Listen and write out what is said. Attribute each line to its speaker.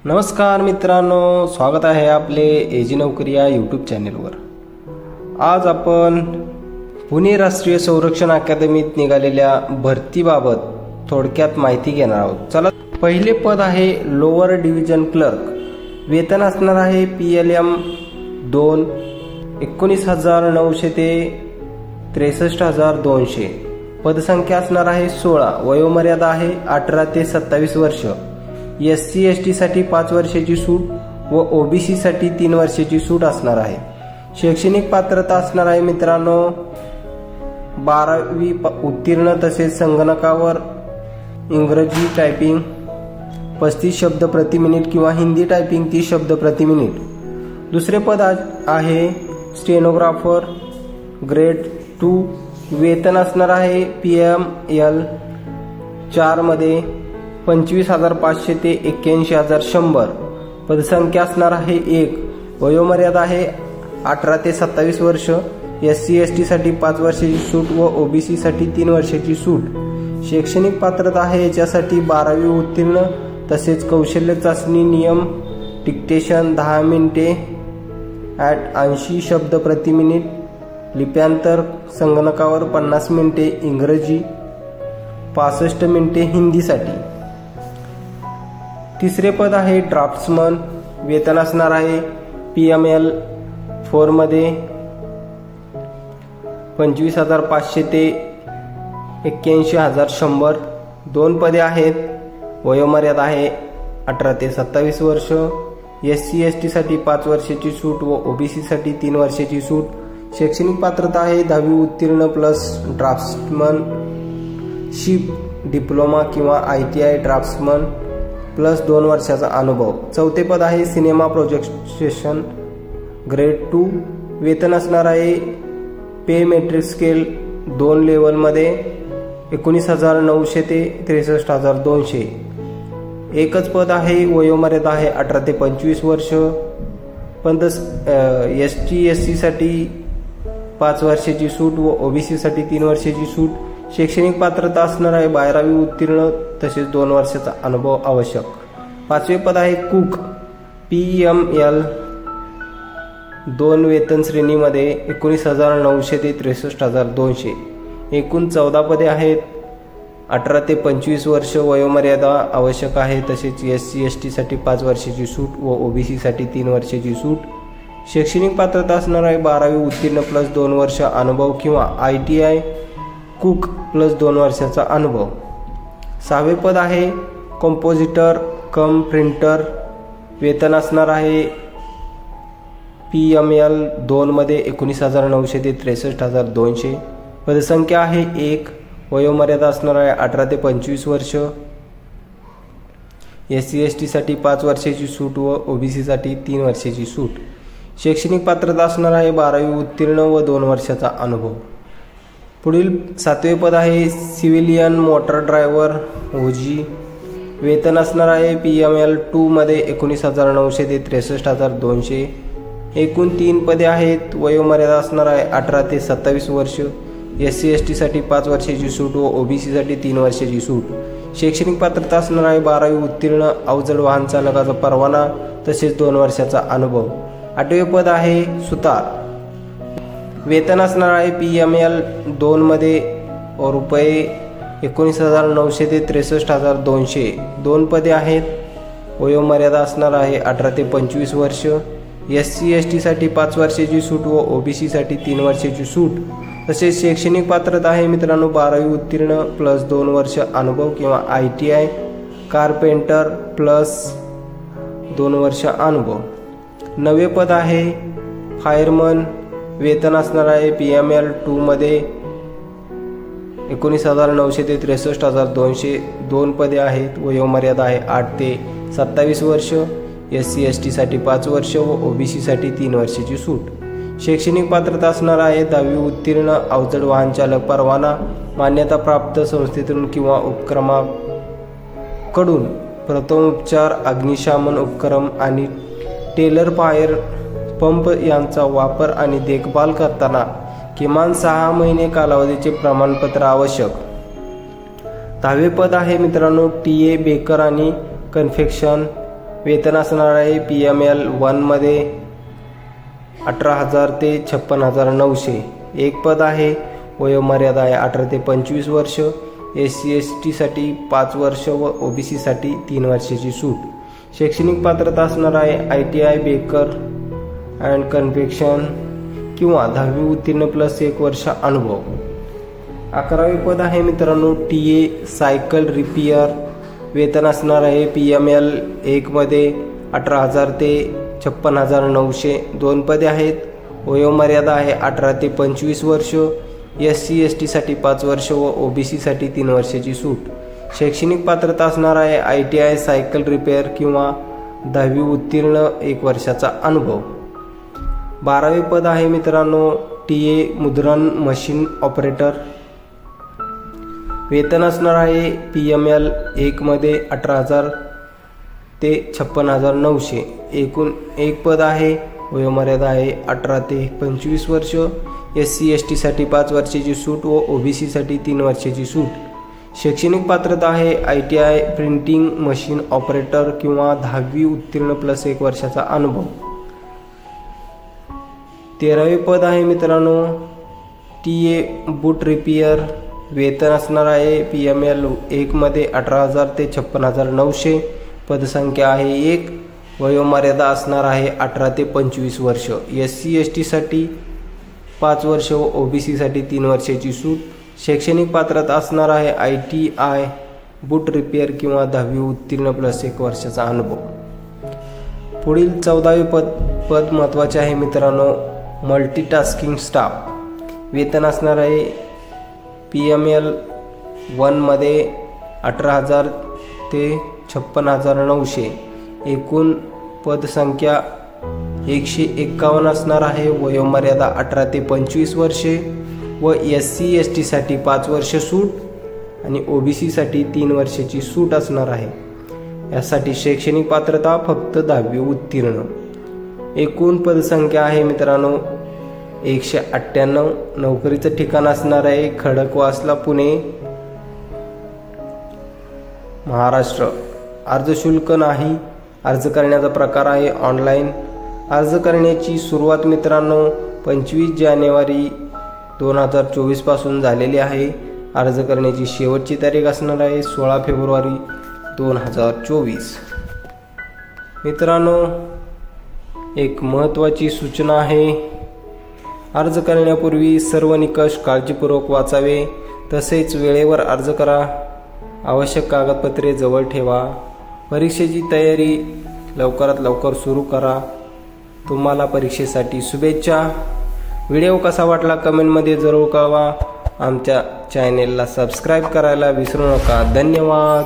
Speaker 1: नमस्कार मित्रांनो, स्वागत आहे आपले एजी नोकरी या यूट्यूब चॅनेलवर। आज आपण पुणे राष्ट्रीय संरक्षण अकादमीत निघालेल्या भरतीबाबत थोडक्यात माहिती घेणार आहोत। चला, पहिले पद आहे लोअर डिव्हिजन क्लर्क। वेतन असणार आहे PLM 2 19,900 ते 63,200। पदसंख्या असणार आहे 16। वयोमर्यादा आहे 18 ते 27 वर्ष। SC ST साठी 5 वर्षाची सूट व OBC साठी 3 वर्षाची सूट असणार आहे। शैक्षणिक पात्रता असणार आहे मित्रांनो 12वी उत्तीर्ण, तसेच संगणकावर इंग्रजी टायपिंग 35 शब्द प्रति मिनिट किंवा हिंदी टायपिंग 30 शब्द प्रति मिनिट। दुसरे पद आहे स्टेनोग्राफर ग्रेड 2। वेतन असणार आहे PML 4 मध्ये 25,500 ते 81,100। पदसंख्या असणार आहे 1। वयोमर्यादा आहे 18 ते 27 वर्ष। SC ST साठी 5 वर्षाची सूट व OBC साठी 3 वर्षाची सूट। शैक्षणिक पात्रता आहे याच्यासाठी 12वी उत्तीर्ण, तसेच कौशल्य चाचणी नियम डिक्टेशन 10 मिनिटे @ 80 शब्द प्रति मिनिट। लिप्यांतर संगणकावर 50 मिनिटे इंग्रजी, 65 मिनिटे हिंदीसाठी। तिसरे पद आहे ड्राफ्ट्समन। वेतन असणार आहे PML 4 मध्ये 25,500 ते 81,100। 2 पदे आहेत। वयोमर्यादा आहे 18 ते 27 वर्ष। SC ST साठी 5 वर्षाची सूट व OBC साठी 3 वर्षाची सूट। शैक्षणिक पात्रता आहे 10वी उत्तीर्ण प्लस ड्राफ्ट्समन शिप डिप्लोमा किंवा ITI ड्राफ्ट्समन प्लस 2 वर्षाचा अनुभव। चौथे पद आहे सिनेमा प्रोजेक्शन ग्रेड 2। वेतन असणार आहे पे मेट्रिक स्केल 2 लेवलमध्ये 19,900 ते 63,200। एकच पद आहे। वयोमर्यादा आहे 18 ते 25 वर्ष। पण ST SC साठी 5 वर्षाची सूट व OBC साठी 3 वर्षाची सूट। शैक्षणिक पात्रता असणार आहे 12वी उत्तीर्ण, तसेच 2 वर्षाचा अनुभव आवश्यक। 5वे पद आहे कुक PML 2 वेतन श्रेणीमध्ये 19,900 ते 63,200। एकूण 14 पदे आहेत। 18 ते 25 वर्ष वयोमर्यादा आवश्यक आहे, तसेच SC ST साठी 5 वर्षाची सूट व OBC साठी 3 वर्षाची सूट। शैक्षणिक पात्रता असणार आहे 12वी उत्तीर्ण प्लस 2 वर्ष अनुभव किंवा ITI कुक प्लस 2 वर्षाचा अनुभव। 6वे पद आहे कंपोजिटर कम प्रिंटर। वेतन असणार आहे PML 2 मध्ये 19,900 ते 63,200। पदसंख्या आहे 1। वयोमर्यादा असणार आहे 18 ते 25 वर्ष। SC ST साठी 5 वर्षाची सूट व OBC साठी 3 वर्षाची सूट। शैक्षणिक पात्रता असणार आहे 12वी उत्तीर्ण व 2 वर्षाचा अनुभव। पुढील 7वे पद आहे सिव्हिलियन मोटर ड्रायव्हर OG। वेतन असणार आहे PML 2 मध्ये 19,900 ते 63,200। एकूण 3 पदे आहेत। वयोमर्यादा असणार आहे 18 ते 27 वर्ष। SC ST साठी 5 वर्षाची सूट व OBC साठी 3 वर्षाची सूट। शैक्षणिक पात्रता असणार आहे 12वी उत्तीर्ण, अवजड वाहन चालकाचा परवाना, तसेच 2 वर्षाचा अनुभव। 8वे पद आहे सुतार। वेतन असणार आहे PML 2 मध्ये रुपये 19,900 ते 63,200। 2 पदे आहेत। वयोमर्यादा असणार आहे 18 ते 25 वर्ष। SC ST साठी 5 वर्षाची सूट व OBC साठी 3 वर्षाची सूट। तसेच शैक्षणिक पात्रता आहे मित्रांनो 12वी उत्तीर्ण प्लस 2 वर्ष अनुभव किंवा ITI कारपेंटर प्लस 2 वर्ष अनुभव। 9वे पद आहे फायरमन। वेतन असणार आहे PML 2 मध्ये 19,900 ते 63,200। 2 पदे आहेत। वयोमर्यादा आहे 8 ते 27 वर्ष। SC ST साठी 5 वर्ष व OBC साठी 3 वर्षाची सूट। शैक्षणिक पात्रता असणार आहे 10वी उत्तीर्ण, अवजड वाहन चालक परवाना, मान्यताप्राप्त संस्थेतून किंवा उपक्रमाकडून प्रथमोपचार, अग्निशमन उपक्रम आणि टेलर फायर पंप यांचा वापर आणि देखभाल करताना किमान 6 महिने कालावधीचे प्रमाणपत्र आवश्यक। 10वे पद आहे मित्रांनो TA बेकर आणि कन्फेक्शन। वेतन असणार आहे PML 1 मध्ये 18,000 ते 56,900. एक पद आहे. वयोमर्यादा आहे 18 ते 25 वर्ष. SC/ST साठी 5 वर्ष व OBC साठी 3 वर्षाची सूट. शैक्षणिक पात्रता असणार आहे ITI बेकर अँड कन्फेक्शन किंवा 10वी उत्तीर्ण प्लस 1 वर्ष अनुभव. 11वे पद आहे मित्रांनो TA सायकल रिपेअर. वेतन असणार आहे PML 1 मध्ये 18,000 ते 56,900. 2 पदे आहेत. वयोमर्यादा आहे 18 ते 25 वर्ष. SC/ST साठी 5 वर्ष व OBC साठी 3 वर्षाची सूट. शैक्षणिक पात्रता असणार आहे ITI सायकल रिपेअर किंवा 10वी उत्तीर्ण 1 वर्षाचा अनुभव. 12वे पद आहे मित्रांनो TA मुद्रण मशीन ऑपरेटर. वेतन असणार आहे PML 1 मध्ये 18,000 ते 56,900. एकूण 1 पद आहे. वयोमर्यादा आहे 18 ते 25 वर्ष. SC/ST साठी 5 वर्षाची सूट व OBC साठी 3 वर्षाची सूट. शैक्षणिक पात्रता आहे ITI प्रिंटिंग मशीन ऑपरेटर किंवा 10वी उत्तीर्ण प्लस 1 वर्षाचा अनुभव. 13वे पद आहे मित्रांनो TA बूट रिपेअर. वेतन असणार आहे PML 1 मध्ये 18,000 ते 56,900. पदसंख्या आहे 1. वयोमर्यादा असणार आहे 18 ते 25 वर्ष. SC/ST साठी 5 वर्ष व OBC साठी 3 वर्षाची सूट. शैक्षणिक पात्रता असणार आहे ITI बूट रिपेअर किंवा 10वी उत्तीर्ण प्लस 1 वर्षाचा अनुभव. पुढील 14वे पद महत्त्वाचे आहे मित्रांनो मल्टीटास्किंग स्टाफ. वेतन असणार आहे PML 1 मध्ये 18,000 ते 56,900. एकूण पदसंख्या 151 असणार आहे. वयोमर्यादा 18 ते 25 वर्षे व SC/ST साठी 5 वर्ष सूट आणि OBC साठी 3 वर्षाची सूट असणार आहे. यासाठी शैक्षणिक पात्रता फक्त 10वी उत्तीर्ण. एकूण पदसंख्या आहे मित्रांनो 198. नोकरीचं ठिकाण असणार आहे खडकवासला पुणे महाराष्ट्र. अर्ज शुल्क नाही. अर्ज करण्याचा प्रकार आहे ऑनलाईन. अर्ज करण्याची सुरुवात मित्रांनो 25 जानेवारी 2024 पासून झालेली आहे. अर्ज करण्याची शेवटची तारीख असणार आहे 16 फेब्रुवारी 2024. मित्रांनो एक महत्त्वाची सूचना आहे. अर्ज करण्यापूर्वी सर्व निकष काळजीपूर्वक वाचावे. तसेच वेळेवर अर्ज करा. आवश्यक कागदपत्रे जवळ ठेवा. परीक्षेची तयारी लवकरात लवकर सुरू करा. तुम्हाला परीक्षेसाठी शुभेच्छा. व्हिडिओ कसा वाटला कमेंटमध्ये जरूर कळवा. आमच्या चॅनेलला सबस्क्राईब करायला विसरू नका. धन्यवाद.